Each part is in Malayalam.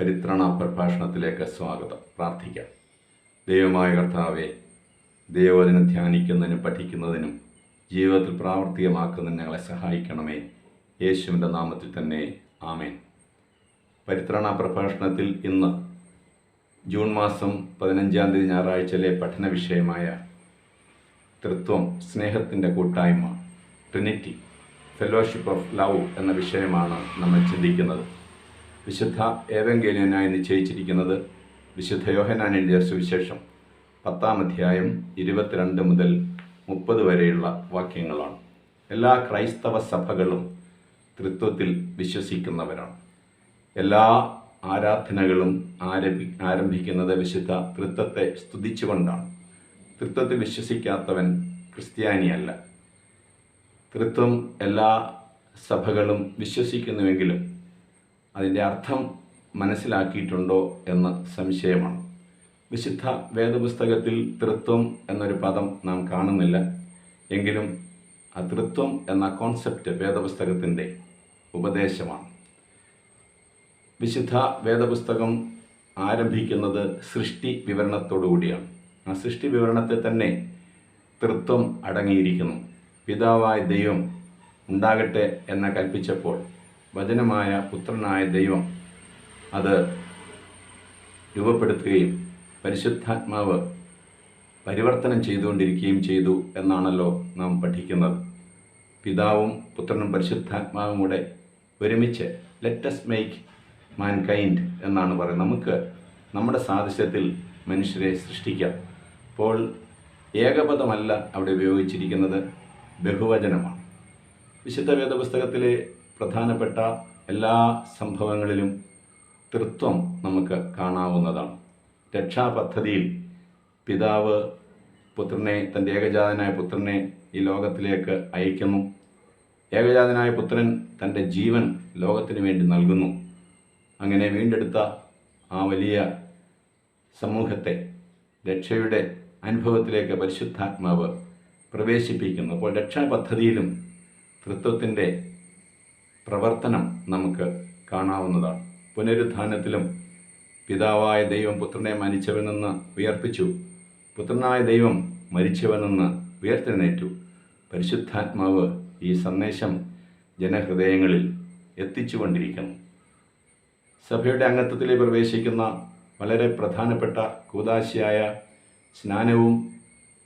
പരിത്രണ പ്രഭാഷണത്തിലേക്ക് സ്വാഗതം. പ്രാർത്ഥിക്കാം. ദൈവമായ കർത്താവെ, ദൈവവചനം ധ്യാനിക്കുന്നതിനും പഠിക്കുന്നതിനും ജീവിതത്തിൽ പ്രാവർത്തികമാക്കുന്നതിന് ഞങ്ങളെ സഹായിക്കണമേ. യേശുവിൻ്റെ നാമത്തിൽ തന്നെ ആമേൻ. പരിത്രണ പ്രഭാഷണത്തിൽ ഇന്ന് ജൂൺ മാസം 15 ഞായറാഴ്ചയിലെ പഠന വിഷയമായ തൃത്വം, സ്നേഹത്തിൻ്റെ കൂട്ടായ്മ, ട്രിനിറ്റി, ഫെലോഷിപ്പ് ഓഫ് ലവ് എന്ന വിഷയമാണ് നമ്മൾ ചിന്തിക്കുന്നത്. വിശുദ്ധ ഏവങ്കേലിയനായി നിശ്ചയിച്ചിരിക്കുന്നത് വിശുദ്ധ യോഹന്നാൻ എഴുതിയ സുവിശേഷം 10-ാം അധ്യായം 22 മുതൽ 30 വരെയുള്ള വാക്യങ്ങളാണ്. എല്ലാ ക്രൈസ്തവ സഭകളും തൃത്വത്തിൽ വിശ്വസിക്കുന്നവരാണ്. എല്ലാ ആരാധനകളും ആരംഭിക്കുന്നത് വിശുദ്ധ തൃത്വത്തെ സ്തുതിച്ചുകൊണ്ടാണ്. തൃത്വത്തിൽ വിശ്വസിക്കാത്തവൻ ക്രിസ്ത്യാനിയല്ല. തൃത്വം എല്ലാ സഭകളും വിശ്വസിക്കുന്നുവെങ്കിലും അതിൻ്റെ അർത്ഥം മനസ്സിലാക്കിയിട്ടുണ്ടോ എന്ന് സംശയമാണ്. വിശുദ്ധ വേദപുസ്തകത്തിൽ തൃത്വം എന്നൊരു പദം നാം കാണുന്നില്ല. എങ്കിലും ആ തൃത്വം എന്ന കോൺസെപ്റ്റ് വേദപുസ്തകത്തിൻ്റെ ഉപദേശമാണ്. വിശുദ്ധ വേദപുസ്തകം ആരംഭിക്കുന്നത് സൃഷ്ടി വിവരണത്തോടുകൂടിയാണ്. ആ സൃഷ്ടി വിവരണത്തിൽ തന്നെ തൃത്വം അടങ്ങിയിരിക്കുന്നു. പിതാവായ ദൈവം ഉണ്ടാകട്ടെ എന്ന് കൽപ്പിച്ചപ്പോൾ വചനമായ പുത്രനായ ദൈവം അത് രൂപപ്പെടുത്തുകയും പരിശുദ്ധാത്മാവ് പരിവർത്തനം ചെയ്തുകൊണ്ടിരിക്കുകയും ചെയ്തു എന്നാണല്ലോ നാം പഠിക്കുന്നത്. പിതാവും പുത്രനും പരിശുദ്ധാത്മാവും കൂടെ ഒരുമിച്ച് ലെറ്റസ് മേക്ക് മാൻകൈൻഡ് എന്നാണ് പറയുന്നത്. നമുക്ക് നമ്മുടെ സാദൃശ്യത്തിൽ മനുഷ്യരെ സൃഷ്ടിക്കാം. അപ്പോൾ ഏകപദമല്ല അവിടെ ഉപയോഗിച്ചിരിക്കുന്നത്, ബഹുവചനമാണ്. വിശുദ്ധ വേദപുസ്തകത്തിലെ പ്രധാനപ്പെട്ട എല്ലാ സംഭവങ്ങളിലും തൃത്വം നമുക്ക് കാണാവുന്നതാണ്. രക്ഷാപദ്ധതിയിൽ പിതാവ് പുത്രനെ, തൻ്റെ ഏകജാതനായ പുത്രനെ ഈ ലോകത്തിലേക്ക് അയക്കുന്നു. ഏകജാതനായ പുത്രൻ തൻ്റെ ജീവൻ ലോകത്തിന് വേണ്ടി നൽകുന്നു. അങ്ങനെ വീണ്ടെടുത്ത ആ വലിയ സമൂഹത്തെ രക്ഷയുടെ അനുഭവത്തിലേക്ക് പരിശുദ്ധാത്മാവ് പ്രവേശിപ്പിക്കുന്നു. അപ്പോൾ രക്ഷാപദ്ധതിയിലും തൃത്വത്തിൻ്റെ പ്രവർത്തനം നമുക്ക് കാണാവുന്നതാണ്. പുനരുത്ഥാനത്തിലും പിതാവായ ദൈവം പുത്രനെ മരിച്ചവനിൽ നിന്ന് ഉയർപ്പിച്ചു. പുത്രനായ ദൈവം മരിച്ചവനിൽ നിന്ന് ഉയർത്തെഴുന്നേറ്റു. പരിശുദ്ധാത്മാവ് ഈ സന്ദേശം ജനഹൃദയങ്ങളിൽ എത്തിച്ചുകൊണ്ടിരിക്കുന്നു. സഭയുടെ അംഗത്വത്തിലേക്ക് പ്രവേശിക്കുന്ന വളരെ പ്രധാനപ്പെട്ട കൂദാശയായ സ്നാനവും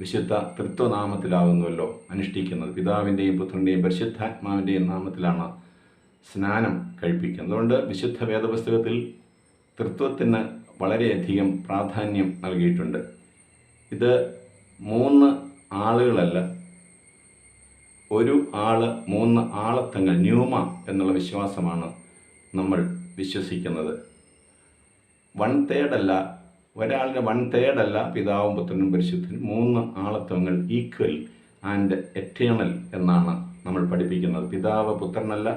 വിശുദ്ധ തൃത്വനാമത്തിലാകുന്നുവല്ലോ അനുഷ്ഠിക്കുന്നത്. പിതാവിൻ്റെയും പുത്രൻ്റെയും പരിശുദ്ധാത്മാവിൻ്റെയും നാമത്തിലാണ് സ്നാനം കഴിപ്പിക്കുന്നത്. അതുകൊണ്ട് വിശുദ്ധ വേദപുസ്തകത്തിൽ തൃത്വത്തിന് വളരെയധികം പ്രാധാന്യം നൽകിയിട്ടുണ്ട്. ഇത് 3 ആളുകളല്ല, ഒരു ആള് 3 ആളത്തങ്ങൾ, ന്യൂമ എന്നുള്ള വിശ്വാസമാണ് നമ്മൾ വിശ്വസിക്കുന്നത്. 1/3 അല്ല, ഒരാളുടെ 1/3 അല്ല പിതാവും പുത്രനും പരിശുദ്ധനും, 3 ആളത്വങ്ങൾ, ഈക്വൽ ആൻഡ് എറ്റേണൽ എന്നാണ് നമ്മൾ പഠിപ്പിക്കുന്നത്. പിതാവ് പുത്രനല്ല,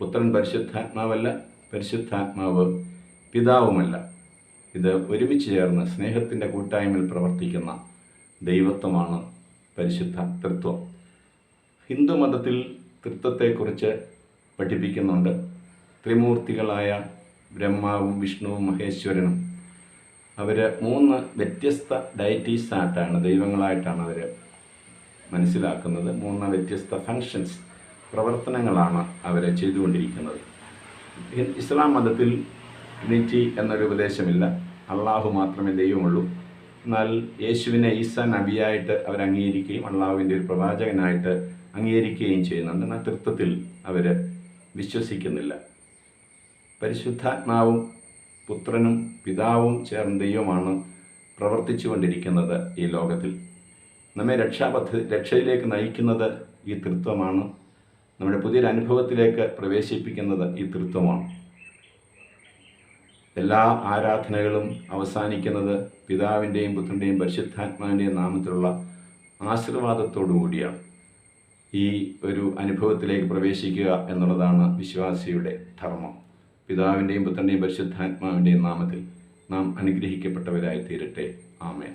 പുത്രൻ പരിശുദ്ധാത്മാവല്ല, പരിശുദ്ധാത്മാവ് പിതാവുമല്ല. ഇത് ഒരുമിച്ച് ചേർന്ന് സ്നേഹത്തിൻ്റെ കൂട്ടായ്മയിൽ പ്രവർത്തിക്കുന്ന ദൈവത്വമാണ് പരിശുദ്ധ തൃത്വം. ഹിന്ദു മതത്തിൽ തൃത്വത്തെക്കുറിച്ച് പഠിപ്പിക്കുന്നുണ്ട്. ത്രിമൂർത്തികളായ ബ്രഹ്മാവും വിഷ്ണുവും മഹേശ്വരനും അവർ 3 വ്യത്യസ്ത ഡയറ്റീസായിട്ടാണ്, ദൈവങ്ങളായിട്ടാണ് അവർ മനസ്സിലാക്കുന്നത്. 3 വ്യത്യസ്ത ഫങ്ഷൻസ്, പ്രവർത്തനങ്ങളാണ് അവരെ ചെയ്തുകൊണ്ടിരിക്കുന്നത്. ഇസ്ലാം മതത്തിൽ ട്രിനിറ്റി എന്നൊരു ഉപദേശമില്ല. അള്ളാഹു മാത്രമേ ദൈവമുള്ളൂ. എന്നാൽ യേശുവിനെ ഈസാ നബിയായിട്ട് അവർ അംഗീകരിക്കുകയും അള്ളാഹുവിൻ്റെ ഒരു പ്രവാചകനായിട്ട് അംഗീകരിക്കുകയും ചെയ്യുന്നുണ്ട്. എന്നാൽ തൃത്വത്തിൽ അവർ വിശ്വസിക്കുന്നില്ല. പരിശുദ്ധാത്മാവും പുത്രനും പിതാവും ചേർന്ന ദൈവമാണ് പ്രവർത്തിച്ചു കൊണ്ടിരിക്കുന്നത് ഈ ലോകത്തിൽ. നമ്മെ രക്ഷയിലേക്ക് നയിക്കുന്നത് ഈ തൃത്വമാണ്. നമ്മുടെ പുതിയൊരു അനുഭവത്തിലേക്ക് പ്രവേശിപ്പിക്കുന്നത് ഈ തൃത്വമാണ്. എല്ലാ ആരാധനകളും അവസാനിക്കുന്നത് പിതാവിൻ്റെയും പുത്രൻ്റെയും പരിശുദ്ധാത്മാവിൻ്റെയും നാമത്തിലുള്ള ആശീർവാദത്തോടു കൂടിയാണ്. ഈ ഒരു അനുഭവത്തിലേക്ക് പ്രവേശിക്കുക എന്നുള്ളതാണ് വിശ്വാസിയുടെ ധർമ്മം. പിതാവിൻ്റെയും പുത്രൻ്റെയും പരിശുദ്ധാത്മാവിൻ്റെയും നാമത്തിൽ നാം അനുഗ്രഹിക്കപ്പെട്ടവരായി തീരട്ടെ. ആമേൻ.